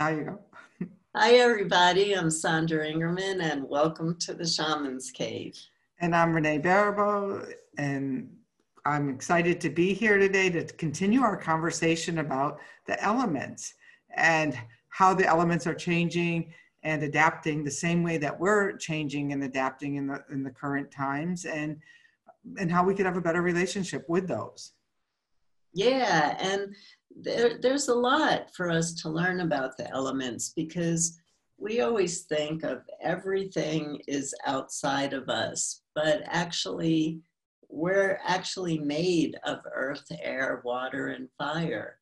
There you go. Hi, everybody. I'm Sandra Ingerman, and welcome to the Shamans Cave. And I'm Renee Baribeau, and I'm excited to be here today to continue our conversation about the elements and how the elements are changing and adapting the same way that we're changing and adapting in the current times, and how we could have a better relationship with those. Yeah, and there's a lot for us to learn about the elements because we always think of everything is outside of us, but actually, we're actually made of earth, air, water, and fire.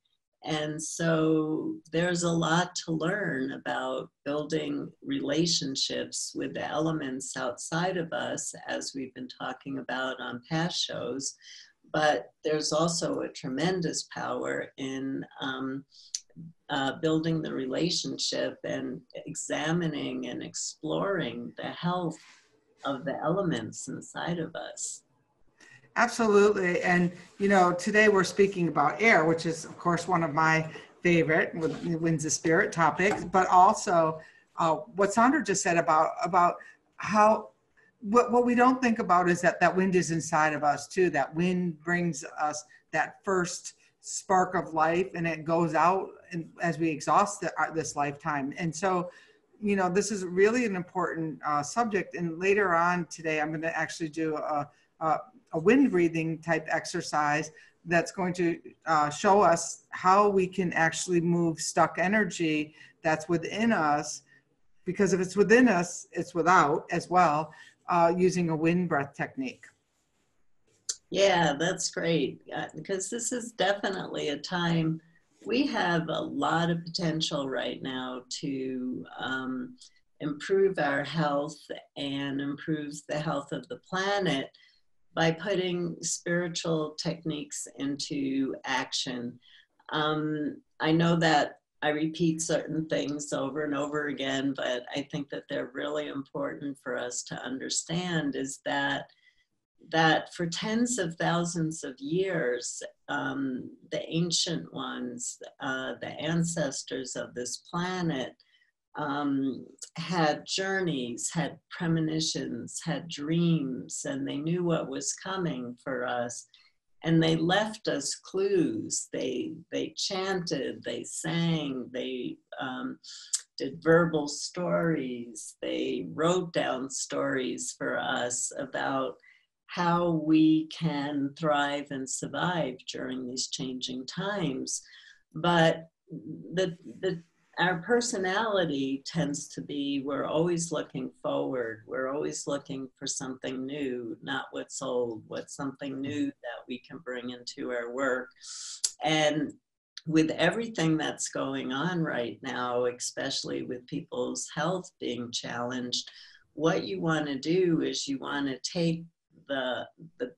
And so there's a lot to learn about building relationships with the elements outside of us, as we've been talking about on past shows. But there's also a tremendous power in building the relationship and examining and exploring the health of the elements inside of us. Absolutely. And, today we're speaking about air, which is, of course, one of my favorite Winds of Spirit topics, but also what Sandra just said about how what we don't think about is that wind is inside of us too. That wind brings us that first spark of life, and it goes out as we exhaust this lifetime. And so, this is really an important subject. And later on today, I'm going to actually do a wind breathing type exercise that's going to show us how we can actually move stuck energy that's within us, because if it's within us, it's without as well, using a wind breath technique. Yeah, that's great, because this is definitely a time we have a lot of potential right now to improve our health and improve the health of the planet by putting spiritual techniques into action. I know that I repeat certain things over and over again, but I think that they're really important for us to understand is that for tens of thousands of years, the ancient ones, the ancestors of this planet, had journeys, had premonitions, had dreams, and they knew what was coming for us. And they left us clues. They chanted, they sang, they did verbal stories. They wrote down stories for us about how we can thrive and survive during these changing times. But our personality tends to be, we're always looking forward. We're always looking for something new, not what's old, what's something new that we can bring into our work. And with everything that's going on right now, especially with people's health being challenged, what you want to do is you want to take the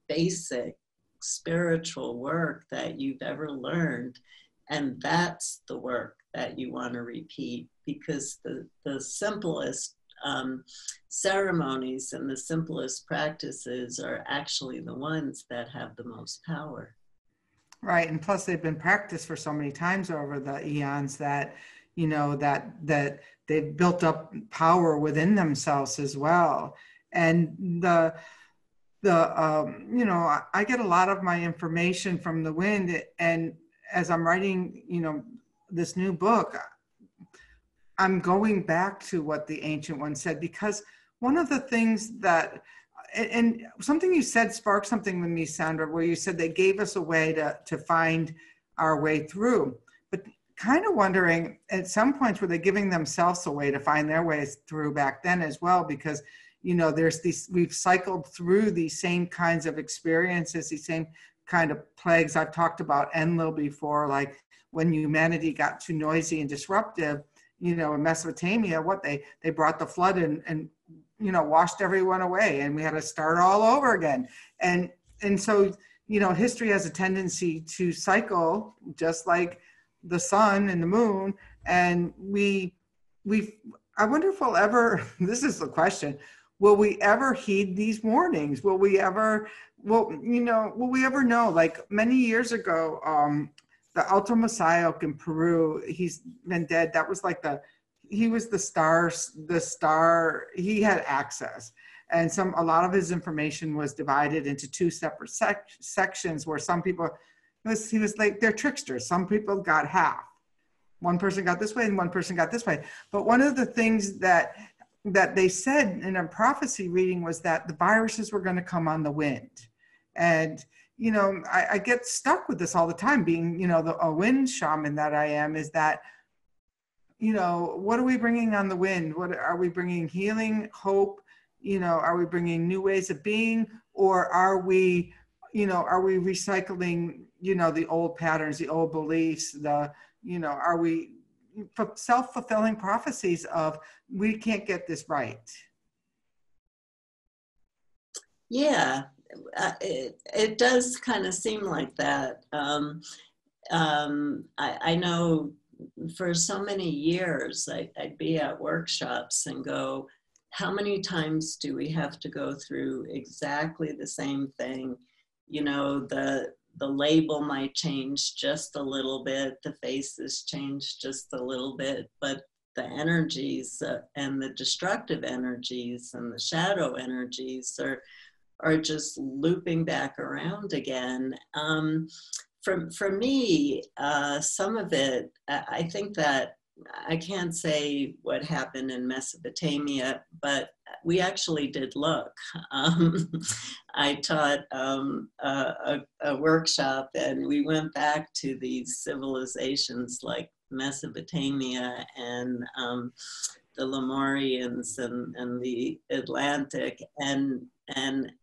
basic spiritual work that you've ever learned, and that's the work that you want to repeat, because the simplest ceremonies and the simplest practices are actually the ones that have the most power. Right. And plus they've been practiced for so many times over the eons that, that they've built up power within themselves as well. And I get a lot of my information from the wind, and as I'm writing, this new book, I'm going back to what the ancient one said, because one of the things that, and something you said sparked something with me, Sandra, where you said they gave us a way to find our way through, but kind of wondering at some points, were they giving themselves a way to find their ways through back then as well? Because there's we've cycled through these same kinds of experiences, these same kind of plagues. I've talked about Enlil before, like when humanity got too noisy and disruptive, in Mesopotamia, they brought the flood and washed everyone away, and we had to start all over again. And so, history has a tendency to cycle just like the sun and the moon. And I wonder if we'll ever, this is the question, will we ever heed these warnings? Will we ever know? Like many years ago, the Alto Messiah in Peru, he's been dead. That was like he was the star, he had access. And a lot of his information was divided into two separate sections where some people, he was like, they're tricksters. Some people got half. One person got this way and one person got this way. But one of the things that they said in a prophecy reading was that the viruses were going to come on the wind. And, I get stuck with this all the time, being, a wind shaman that I am, is that, what are we bringing on the wind? What are we bringing? Healing, hope? Are we bringing new ways of being, or are we recycling, the old patterns, the old beliefs, are we self-fulfilling prophecies of, we can't get this right? Yeah, it does kind of seem like that. I know for so many years, I'd be at workshops and go, how many times do we have to go through exactly the same thing? The label might change just a little bit, the faces change just a little bit, but the energies and the destructive energies and the shadow energies are just looping back around again. For me, some of it, I think that I can't say what happened in Mesopotamia, but we actually did look. I taught a workshop, and we went back to these civilizations like Mesopotamia and the Lemurians and the Atlantic. And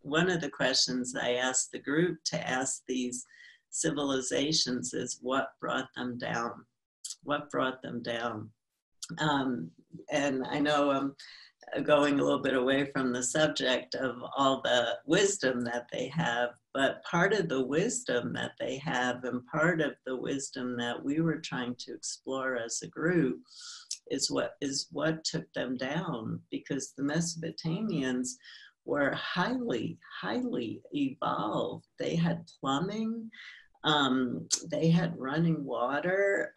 one of the questions I asked the group to ask these civilizations is, what brought them down? What brought them down? And I know I'm going a little bit away from the subject of all the wisdom that they have, but part of the wisdom that they have, and part of the wisdom that we were trying to explore as a group, is what took them down, because the Mesopotamians were highly, highly evolved. They had plumbing, they had running water,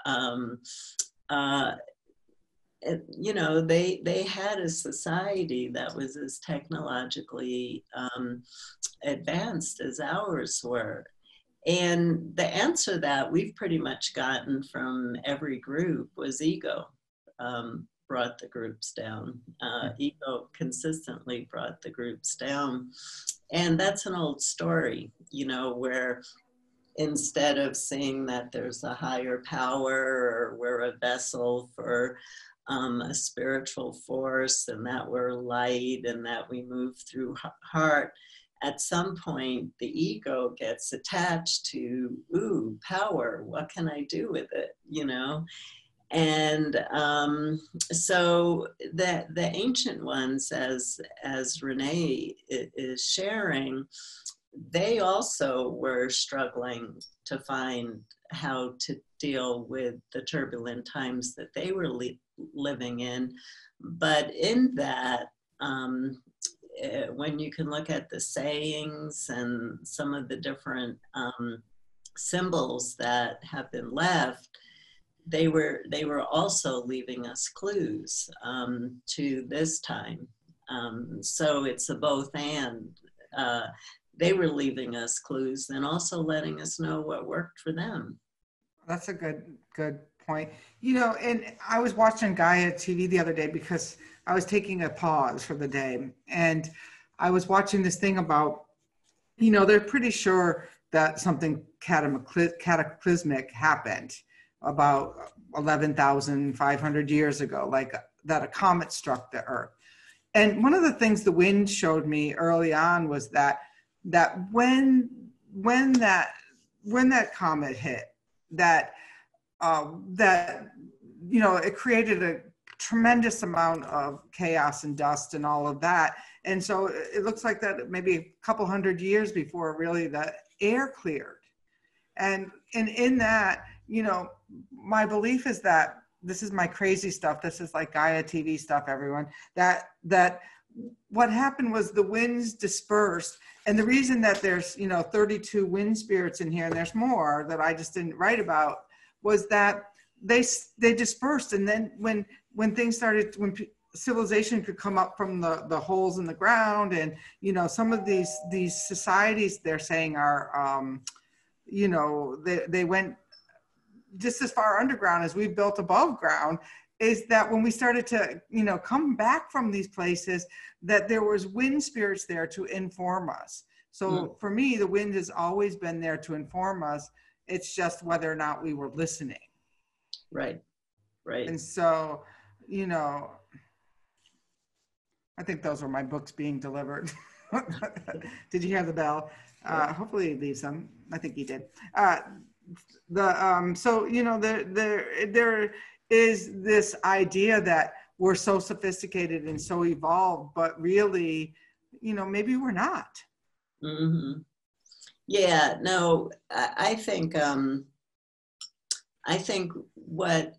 they had a society that was as technologically advanced as ours were. And the answer that we've pretty much gotten from every group was ego brought the groups down. Ego consistently brought the groups down. And that's an old story, where instead of seeing that there's a higher power, or we're a vessel for a spiritual force, and that we're light, and that we move through heart, at some point the ego gets attached to, ooh, power, what can I do with it, And so the ancient ones, as Renee is sharing, they also were struggling to find how to deal with the turbulent times that they were living in. But in that, when you can look at the sayings and some of the different symbols that have been left, they were also leaving us clues to this time. So it's a both and. They were leaving us clues and also letting us know what worked for them. That's a good point. And I was watching Gaia TV the other day because I was taking a pause for the day, and I was watching this thing about, they're pretty sure that something cataclysmic happened about 11,500 years ago, like that a comet struck the Earth. And one of the things the wind showed me early on was that when that comet hit, that it created a tremendous amount of chaos and dust and all of that. And so it looks like that maybe a couple hundred years before really the air cleared. And in that, my belief is that, this is my crazy stuff, this is like Gaia TV stuff, everyone, that what happened was the winds dispersed, And the reason that there's, 32 wind spirits in here, and there's more that I just didn't write about, was that they dispersed. And then when things started, when civilization could come up from the holes in the ground, and, some of these societies they're saying are, they went just as far underground as we've built above ground, is that when we started to, come back from these places, that there was wind spirits there to inform us. So for me, the wind has always been there to inform us. It's just whether or not we were listening. Right. And so, I think those were my books being delivered. Did you hear the bell? Hopefully he leaves them. I think he did. So, there is this idea that we're so sophisticated and so evolved, but really, maybe we're not. Mm-hmm. Yeah, no, I think what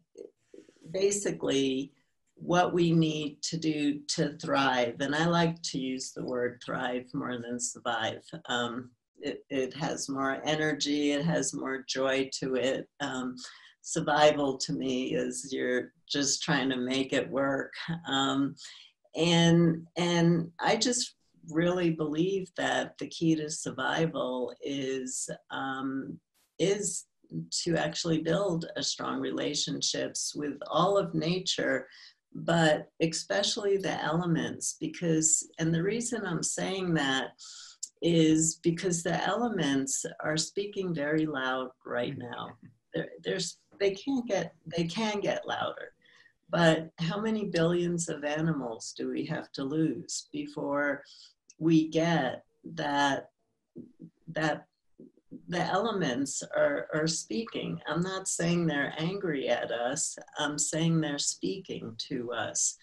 we need to do to thrive, and I like to use the word thrive more than survive. It has more energy, it has more joy to it. Survival to me is you're just trying to make it work. And I just really believe that the key to survival is to actually build a strong relationships with all of nature, but especially the elements, and the reason I'm saying that is because the elements are speaking very loud right now. They can get louder, but how many billions of animals do we have to lose before we get that the elements are speaking? I'm not saying they're angry at us. I'm saying they're speaking to us.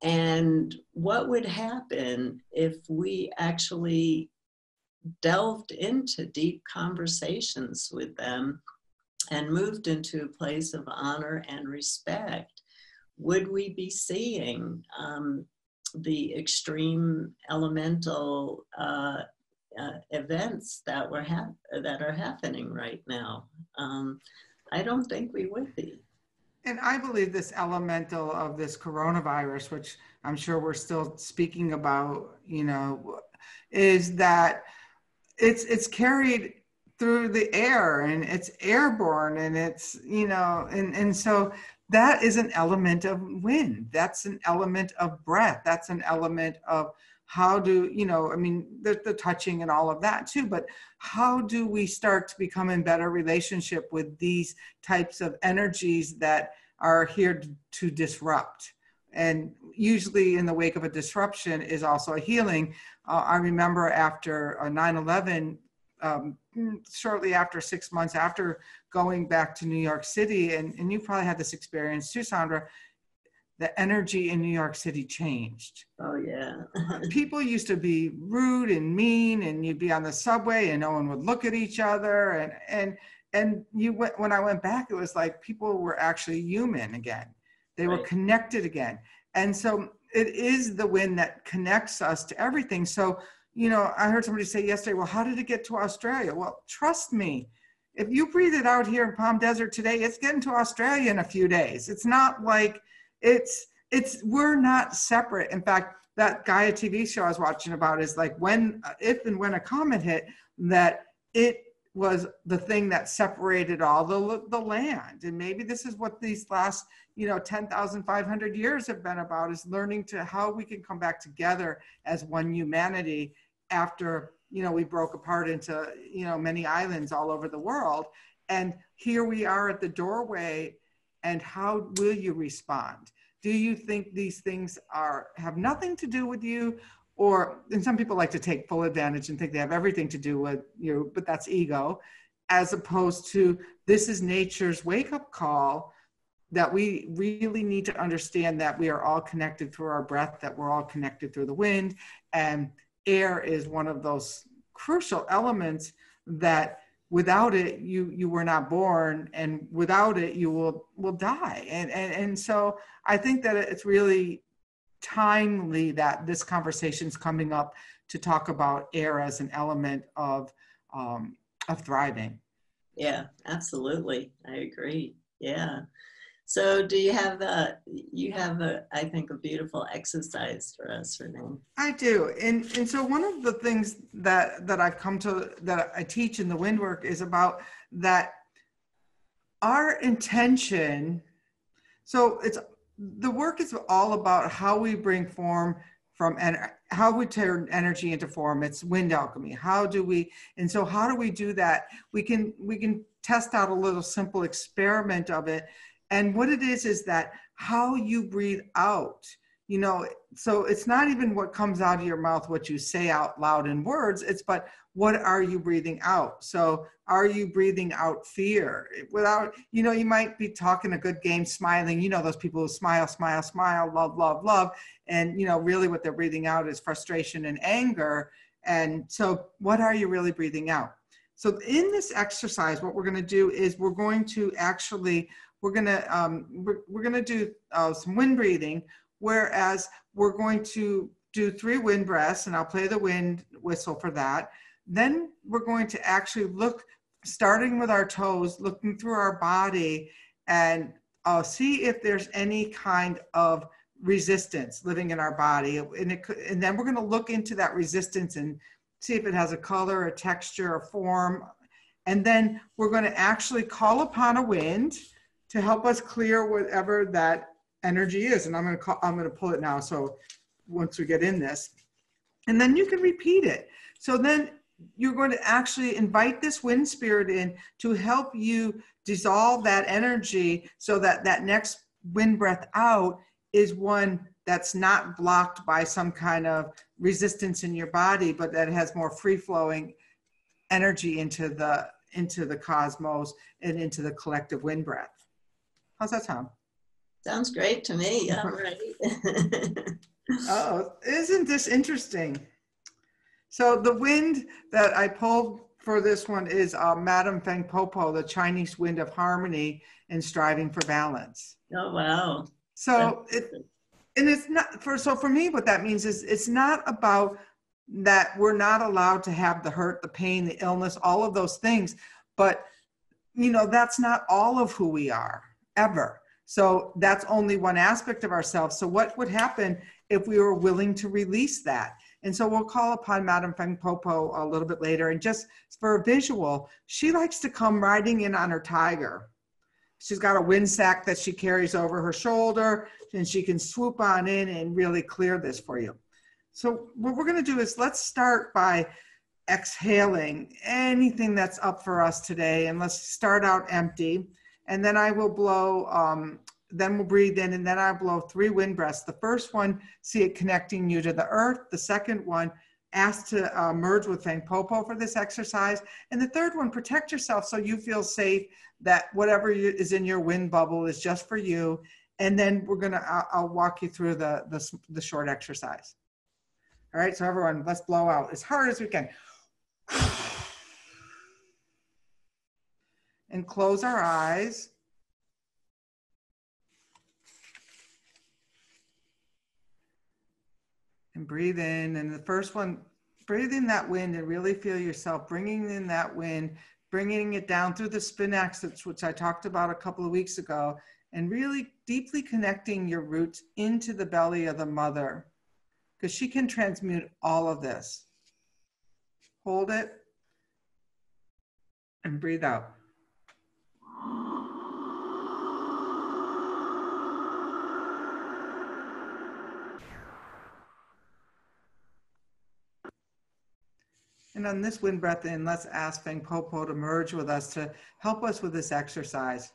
And what would happen if we actually delved into deep conversations with them and moved into a place of honor and respect? Would we be seeing the extreme elemental events that are happening right now? I don't think we would be. And I believe this elemental of this coronavirus, which I'm sure we're still speaking about, is that it's carried through the air, and it's airborne, and it's, and so that is an element of wind. That's an element of breath. That's an element of how do, the touching and all of that too, but how do we start to become in better relationship with these types of energies that are here to disrupt? And usually in the wake of a disruption is also a healing. I remember after 9/11, shortly after, 6 months after going back to New York City, and you probably had this experience too, Sandra, the energy in New York City changed. Oh yeah. People used to be rude and mean, and you'd be on the subway and no one would look at each other. And when I went back, it was like people were actually human again. They were connected again. And so it is the wind that connects us to everything. So, I heard somebody say yesterday, well, how did it get to Australia? Well, trust me, if you breathe it out here in Palm Desert today, it's getting to Australia in a few days. It's not like we're not separate. In fact, that Gaia TV show I was watching about is like if and when a comet hit, that it was the thing that separated all the land. And maybe this is what these last, 10,500 years have been about, is learning to how we can come back together as one humanity after, we broke apart into, many islands all over the world. And here we are at the doorway. And how will you respond? Do you think these things have nothing to do with you? And some people like to take full advantage and think they have everything to do with you, but that's ego, as opposed to this is nature's wake-up call, that we really need to understand that we are all connected through our breath, that we're all connected through the wind, and air is one of those crucial elements that without it, you were not born, and without it, you will die. And so I think that it's really timely that this conversation is coming up to talk about air as an element of thriving. Yeah, absolutely. I agree. Yeah. So do you have I think, a beautiful exercise for us, Renee? I do. And so one of the things that I've come to, that I teach in the wind work, is about that our intention. So it's, the work is all about how we bring form from, and how we turn energy into form. It's wind alchemy. How do we, and so how do we do that? We can test out a little simple experiment of it. And what it is that how you breathe out, you know, so it's not even what comes out of your mouth, what you say out loud in words, it's, but what are you breathing out? So are you breathing out fear? Without, you know, you might be talking a good game, smiling, you know, those people who smile, smile, smile, love, love, love. And, you know, really what they're breathing out is frustration and anger. And so what are you really breathing out? So in this exercise, what we're going to do is we're going to actually, we're going to do some wind breathing, whereas we're going to do 3 wind breaths, and I'll play the wind whistle for that. Then we're going to actually look, starting with our toes, looking through our body, and see if there's any kind of resistance living in our body. And then we're going to look into that resistance and see if it has a color, a texture, a form. And then we're going to actually call upon a wind to help us clear whatever that energy is. And I'm going to pull it now. So once we get in this, and then you can repeat it. So then you're going to actually invite this wind spirit in to help you dissolve that energy, so that that next wind breath out is one that's not blocked by some kind of resistance in your body, but that has more free-flowing energy into the cosmos and into the collective wind breath. How's that sound? Sounds great to me. All right. Oh, isn't this interesting? So the wind that I pulled for this one is Madame Feng Po, the Chinese wind of harmony and striving for balance. Oh, wow. So it's not for, so for me, what that means is it's not about that we're not allowed to have the hurt, the pain, the illness, all of those things. But, you know, that's not all of who we are ever. So that's only one aspect of ourselves. So what would happen if we were willing to release that? And so we'll call upon Madame Feng Po a little bit later. And just for a visual, she likes to come riding in on her tiger. She's got a wind sack that she carries over her shoulder, and she can swoop on in and really clear this for you. So what we're going to do is, let's start by exhaling anything that's up for us today. And let's start out empty. And then I will blow, then we'll breathe in, and then I'll blow 3 wind breaths. The first one, see it connecting you to the earth. The second one, ask to merge with Feng Po for this exercise. And the third one, protect yourself so you feel safe, that whatever is in your wind bubble is just for you. And then we're gonna, I'll walk you through the short exercise. All right, so everyone, let's blow out as hard as we can. And close our eyes. And breathe in. And the first one, breathe in that wind and really feel yourself bringing in that wind, bringing it down through the spin axis, which I talked about a couple of weeks ago, and really deeply connecting your roots into the belly of the mother, because she can transmute all of this. Hold it and breathe out. And on this wind breath in, let's ask Feng Po to merge with us to help us with this exercise.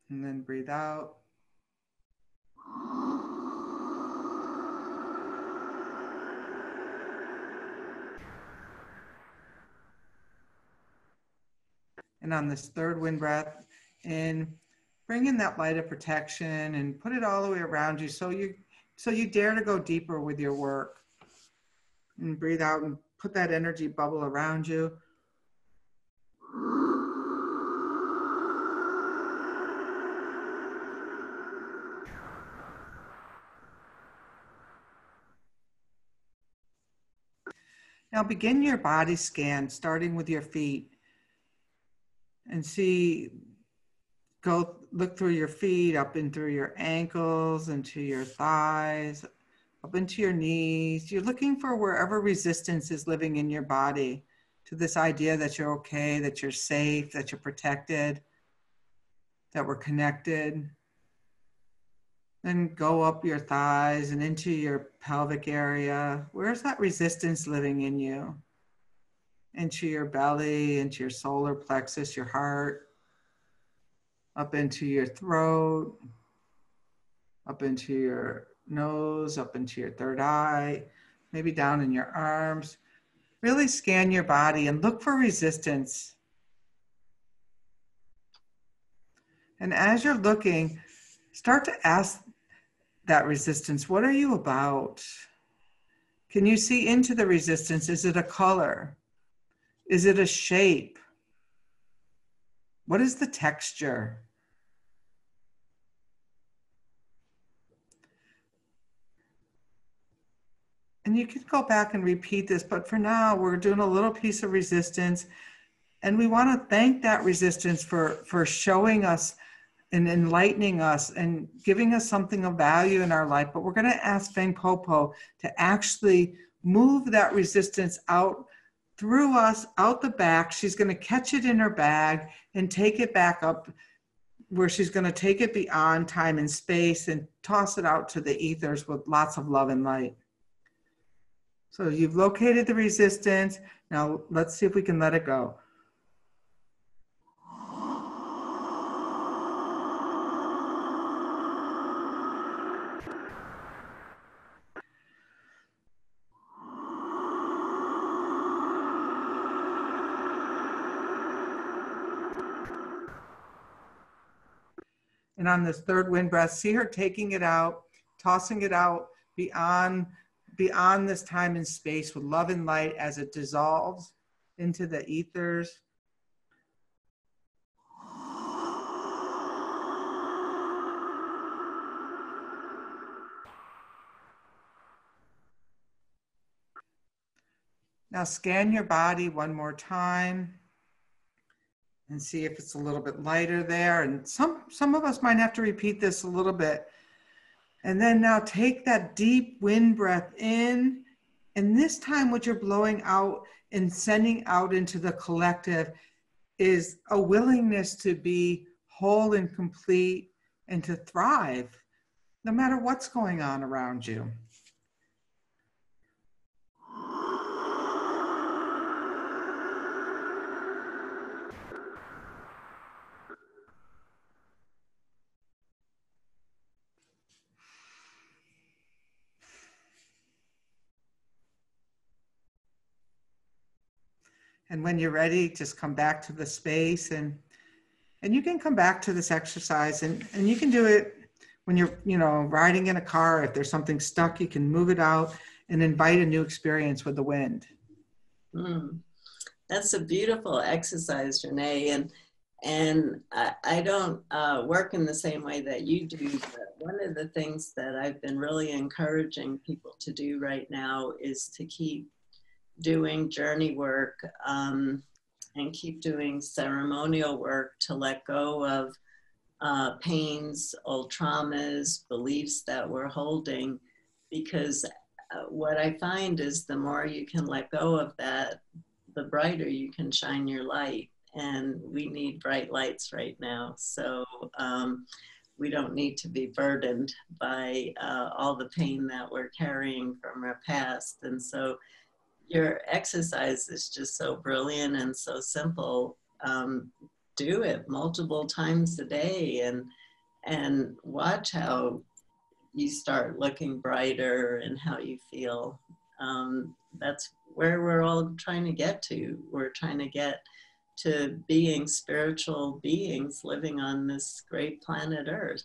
And then breathe out. And on this third wind breath in, bring in that light of protection and put it all the way around you, so you dare to go deeper with your work. And breathe out and put that energy bubble around you. Now begin your body scan, starting with your feet, and look through your feet, up and through your ankles, into your thighs, up into your knees. You're looking for wherever resistance is living in your body to this idea that you're okay, that you're safe, that you're protected, that we're connected. Then go up your thighs and into your pelvic area. Where's that resistance living in you? Into your belly, into your solar plexus, your heart, up into your throat, up into your nose, up into your third eye, maybe down in your arms. Really scan your body and look for resistance. And as you're looking, start to ask that resistance, what are you about? Can you see into the resistance? Is it a color? Is it a shape? What is the texture? And you can go back and repeat this, but for now, we're doing a little piece of resistance. And we want to thank that resistance for showing us and enlightening us and giving us something of value in our life. But we're going to ask Feng Popo to actually move that resistance out through us, out the back. She's going to catch it in her bag and take it back up, where she's going to take it beyond time and space and toss it out to the ethers with lots of love and light. So you've located the resistance. Now let's see if we can let it go. And on this third wind breath, see her taking it out, tossing it out beyond this time and space with love and light as it dissolves into the ethers. Now scan your body one more time and see if it's a little bit lighter there. And some of us might have to repeat this a little bit. And then now take that deep wind breath in. And this time what you're blowing out and sending out into the collective is a willingness to be whole and complete and to thrive no matter what's going on around you. And when you're ready, just come back to the space, and you can come back to this exercise, and you can do it when you're, riding in a car. If there's something stuck, you can move it out and invite a new experience with the wind. That's a beautiful exercise, Renee. And I don't work in the same way that you do, but one of the things that I've been really encouraging people to do right now is to keep doing journey work and keep doing ceremonial work to let go of pains, old traumas, beliefs that we're holding, because what I find is the more you can let go of that, the brighter you can shine your light. And we need bright lights right now. So we don't need to be burdened by all the pain that we're carrying from our past. And so your exercise is just so brilliant and so simple. Do it multiple times a day and watch how you start looking brighter and how you feel. That's where we're all trying to get to. We're trying to get to being spiritual beings living on this great planet Earth.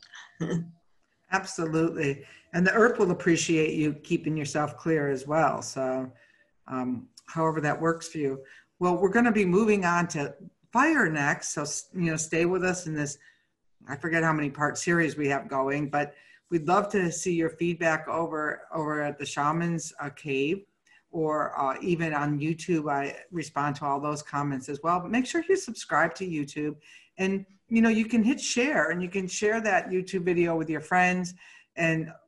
Absolutely. And the earth will appreciate you keeping yourself clear as well. So however that works for you. Well, we're going to be moving on to fire next. So, stay with us in this, I forget how many part series we have going, but we'd love to see your feedback over at the Shamans Cave, or even on YouTube. I respond to all those comments as well. But make sure you subscribe to YouTube, and you can hit share, and you can share that YouTube video with your friends,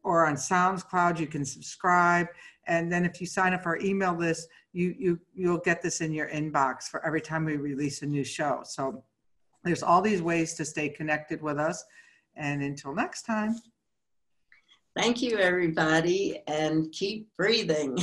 or on SoundCloud you can subscribe. And then if you sign up for our email list, you'll get this in your inbox for every time we release a new show. So there's all these ways to stay connected with us. And until next time. Thank you, everybody, and keep breathing.